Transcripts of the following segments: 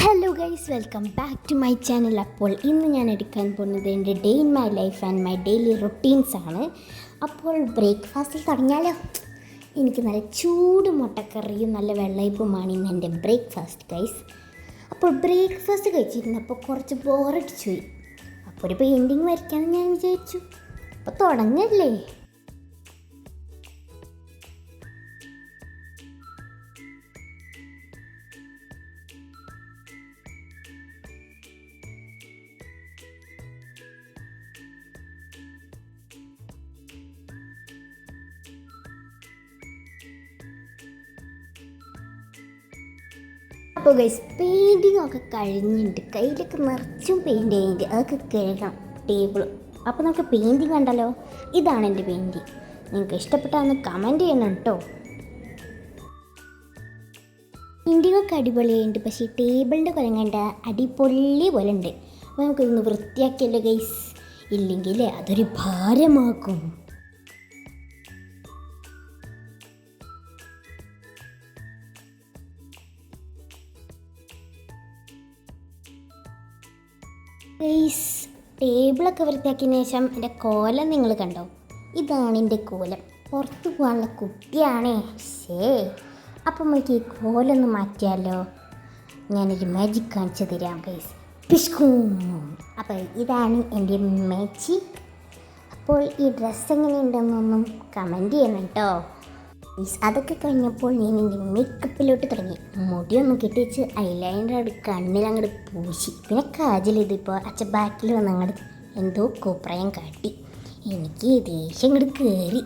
Hello guys, welcome back to my channel. അപ്പോൾ ഇന്ന് ഞാൻ എടുക്കാൻ പോകുന്നത് എൻ്റെ day in my life and my daily routines ആണ്. അപ്പോൾ ബ്രേക്ക്ഫാസ്റ്റിൽ തുടങ്ങിയാലോ? എനിക്ക് നല്ല ചൂട് മുട്ടക്കറിയും നല്ല വെള്ളയപ്പുമാണ് ഇന്ന് എൻ്റെ ബ്രേക്ക്ഫാസ്റ്റ് ഗൈസ്. അപ്പോൾ ബ്രേക്ക്ഫാസ്റ്റ് കഴിച്ചിരുന്നപ്പോൾ കുറച്ച് ബോറടിച്ചു പോയി. അപ്പോൾ ഒരു പെയിൻറ്റിങ് വരയ്ക്കാമെന്ന് ഞാൻ വിചാരിച്ചു. അപ്പോൾ തുടങ്ങല്ലേ. അപ്പോൾ ഗൈസ്, പെയിൻറ്റിങ് ഒക്കെ കഴിഞ്ഞിട്ട് കയ്യിലൊക്കെ നിറച്ചും പെയിൻറ്റ് കഴിഞ്ഞിട്ട് അതൊക്കെ കഴുകണം ടേബിൾ. അപ്പോൾ നമുക്ക് പെയിൻറ്റിങ് കണ്ടല്ലോ. ഇതാണ് എൻ്റെ പെയിൻറ്റിങ്. നിങ്ങൾക്ക് ഇഷ്ടപ്പെട്ടാന്ന് കമൻറ്റ് ചെയ്യണം കേട്ടോ. പെയിൻറ്റിങ് ഒക്കെ അടിപൊളിയായിട്ടുണ്ട്, പക്ഷേ ഈ ടേബിളിൻ്റെ കൊല്ലം കണ്ട അടിപൊളി പോലെ ഉണ്ട്. അപ്പോൾ നമുക്കിതൊന്ന് വൃത്തിയാക്കിയല്ലോ ഗൈസ്, ഇല്ലെങ്കിൽ അതൊരു ഭാരമാക്കും. ഗൈസ്, ടേബിളൊക്കെ വൃത്തിയാക്കിയതിന് ശേഷം എൻ്റെ കോലം നിങ്ങൾ കണ്ടോ? ഇതാണ് എൻ്റെ കോലം. പുറത്ത് പോകാനുള്ള കുട്ടിയാണേ. അപ്പം നമുക്ക് ഈ കോലൊന്ന് മാറ്റിയാലോ? ഞാനൊരു മാജിക് കാണിച്ചു തരാം ഗൈസ്. പിഷ്കൂം. അപ്പോൾ ഇതാണ് എൻ്റെ മാജിക്. അപ്പോൾ ഈ ഡ്രസ്സ് എങ്ങനെയുണ്ടെന്നൊന്നും കമൻറ്റ് ചെയ്യണം കേട്ടോ. അതൊക്കെ കഴിഞ്ഞപ്പോൾ ഞാൻ എൻ്റെ മേക്കപ്പിലോട്ട് തുടങ്ങി. മുടിയൊന്നും കെട്ടിച്ച് ഐലൈനർ കണ്ണിലങ്ങോട്ട് പൂശി, പിന്നെ കാജൽ ഇതിപ്പോൾ അച്ഛൻ ബാക്കിൽ വന്ന് അങ്ങോട്ട് എന്തോ കോപ്രായം കാട്ടി. എനിക്ക് ദേഷ്യം ഇങ്ങോട്ട് കയറി.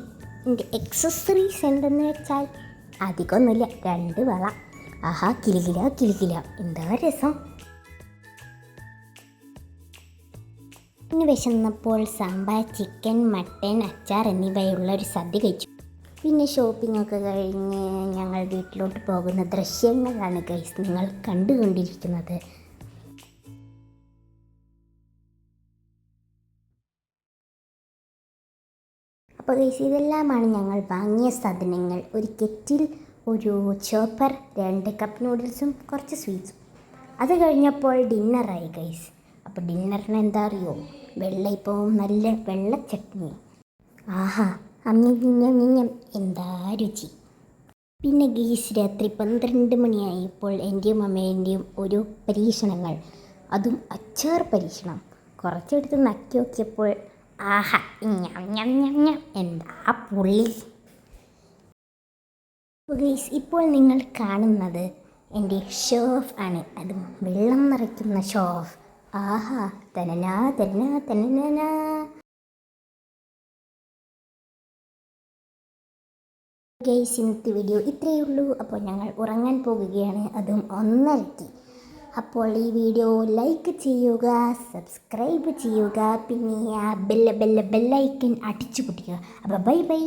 എൻ്റെ എക്സസറീസ് എന്തെന്ന് വെച്ചാൽ അധികമൊന്നുമില്ല, 2 വള. ആഹാ, കിലുകില കിലുകില, എന്താ രസം. പിന്നെ വിശന്നപ്പോൾ സാമ്പാർ, ചിക്കൻ, മട്ടൻ, അച്ചാർ എന്നിവയുള്ള ഒരു സദ്യ കഴിച്ചു. പിന്നെ ഷോപ്പിംഗ് ഒക്കെ കഴിഞ്ഞ് ഞങ്ങൾ വീട്ടിലോട്ട് പോകുന്ന ദൃശ്യങ്ങളാണ് ഗൈസ് നിങ്ങൾ കണ്ടുകൊണ്ടിരിക്കുന്നത്. അപ്പോൾ ഗൈസ്, ഇതെല്ലാമാണ് ഞങ്ങൾ വാങ്ങിയ സാധനങ്ങൾ. ഒരു കെറ്റിൽ, ഒരു ചോപ്പർ, 2 കപ്പ് നൂഡിൽസും കുറച്ച് സ്വീറ്റ്സും. അത് കഴിഞ്ഞപ്പോൾ ഡിന്നറായി ഗൈസ്. അപ്പോൾ ഡിന്നറിന് എന്താ അറിയോ? വെള്ളയപ്പവും നല്ല വെള്ള ചട്നി. ആഹാ, അമ്മിഞ്ഞം എന്താ രുചി. പിന്നെ ഗീസ്, രാത്രി 12 മണിയായപ്പോൾ എൻ്റെയും അമ്മേൻ്റെയും ഒരു പരീക്ഷണങ്ങൾ, അതും അച്ചാർ പരീക്ഷണം. കുറച്ചെടുത്ത് നക്കി നോക്കിയപ്പോൾ ആഹാ, എന്താ പുള്ളി. ഗീസ്, ഇപ്പോൾ നിങ്ങൾ കാണുന്നത് എൻ്റെ ഷോഫ് ആണ്. അതും വെള്ളം നിറയ്ക്കുന്ന ഷോഫ്. ആഹാ, തനനാ തനനാ തനനാ. ഗൈസ്, ഇന്നത്തെ വീഡിയോ ഇത്രയേ ഉള്ളൂ. അപ്പോൾ ഞങ്ങൾ ഉറങ്ങാൻ പോകുകയാണ്, അതും 1:30. അപ്പോൾ ഈ വീഡിയോ ലൈക്ക് ചെയ്യുക, സബ്സ്ക്രൈബ് ചെയ്യുക, പിന്നെ ആ ബെല്ലൈക്കൻ അടിച്ചു പൊട്ടിക്കുക. അപ്പോൾ ബൈ ബൈ.